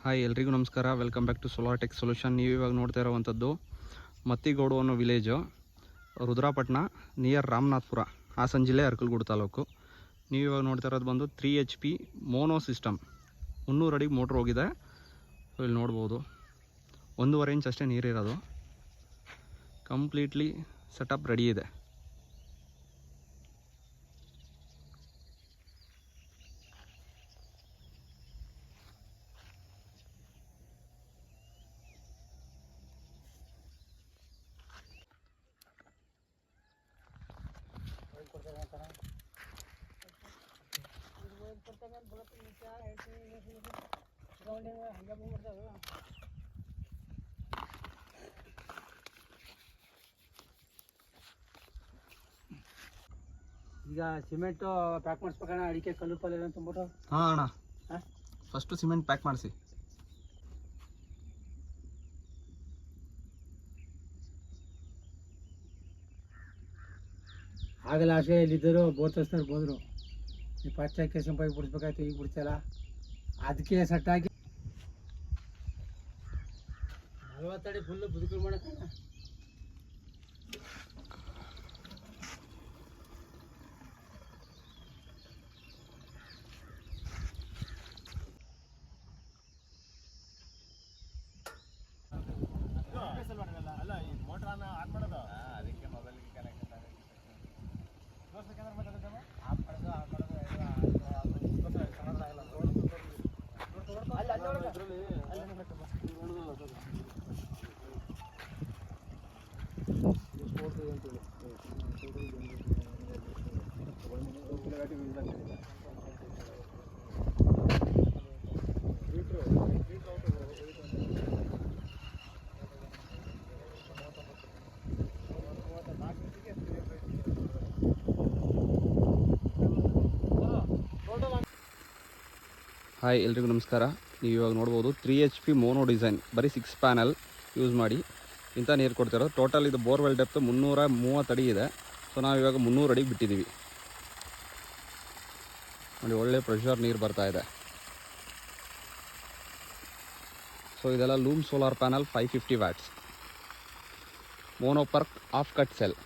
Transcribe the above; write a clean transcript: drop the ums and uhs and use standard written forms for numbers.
Hi ಎಲ್ರಿಗೂ ನಮಸ್ಕಾರ. Welcome back to solar tech solution. ನೀವು ಇವಾಗ ನೋಡ್ತಾ ಇರೋವಂಥದ್ದು ಮತ್ತಿಗೋಡು ಅನ್ನೋ ವಿಲೇಜು, ರುದ್ರಾಪಟ್ಟಣ ನಿಯರ್ ರಾಮನಾಥ್ಪುರ, ಹಾಸನ ಜಿಲ್ಲೆ, ಅರಕಲಗೂಡು ತಾಲೂಕು. ನೀವು ಇವಾಗ ನೋಡ್ತಾ ಇರೋದು ಬಂದು 3 HP ಮೋನೋ ಸಿಸ್ಟಮ್, 300 ಅಡಿಗೆ ಮೋಟ್ರ್ ಹೋಗಿದೆ. ಇಲ್ಲಿ ನೋಡ್ಬೋದು 1.5 ಇಂಚ್ ಅಷ್ಟೇ ನೀರಿರೋದು. ಕಂಪ್ಲೀಟ್ಲಿ ಸೆಟಪ್ ರೆಡಿ ಇದೆ. ಈಗ ಸಿಮೆಂಟ್ ಪ್ಯಾಕ್ ಮಾಡಿಸ್ಬೇಕಣ್ಣ, ಅಡಿಕೆ ಕಲ್ಲು ಪಲ್ಲೆ ತುಂಬಿಟ್ಟು. ಹಾಂ ಅಣ್ಣ, ಫಸ್ಟು ಸಿಮೆಂಟ್ ಪ್ಯಾಕ್ ಮಾಡಿಸಿ. ಆಗಲ್ಲ ಆಸೆ ಇಲ್ಲಿದ್ದರು ಬೋರ್ ತರಿಸ್ತಾರೆ ಬೋದ್ರು. ಈ ಪಚ್ಚಕ್ಕೆ ಸಿಂಪಾಗಿ ಬಿಡಿಸ್ಬೇಕಾಯ್ತು, ಈಗ ಬಿಡ್ತಲ್ಲ. ಅದಕ್ಕೆ ಸೆಟ್ ಆಗಿ 40 ಅಡಿ ಫುಲ್ಲು ಬದುಕಲು ಮಾಡಕ್ಕಣ್ಣ. ಅಲ್ಲ ಈ ಮೋಟ್ರನ್ನ ಆನ್ ಮಾಡೋದು, ಅದಕ್ಕೆ ಮೊಬೈಲ್ಗೆ ಕನೆಕ್ಟ್ ಆಗುತ್ತೆ. ಹಾಯ್ ಎಲ್ರಿಗೂ ನಮಸ್ಕಾರ. ನೀವು ಇವಾಗ ನೋಡ್ಬೋದು 3 HP ಮೋನೋ ಡಿಸೈನ್, ಬರೀ 6 ಪ್ಯಾನಲ್ ಯೂಸ್ ಮಾಡಿ ಇಂಥ ನೀರು ಕೊಡ್ತಿರೋದು. ಟೋಟಲ್ ಇದು ಬೋರ್ವೆಲ್ ಡೆಪ್ತು 330 ಅಡಿ ಇದೆ. ಸೊ ನಾವು ಇವಾಗ 300 ಅಡಿಗೆ ಬಿಟ್ಟಿದ್ದೀವಿ ನೋಡಿ. ಒಳ್ಳೆ ಪ್ರೆಷರ್ ನೀರು ಬರ್ತಾ ಇದೆ. ಸೊ ಇದೆಲ್ಲ loom solar panel 550 watts, mono Perk off cut cell.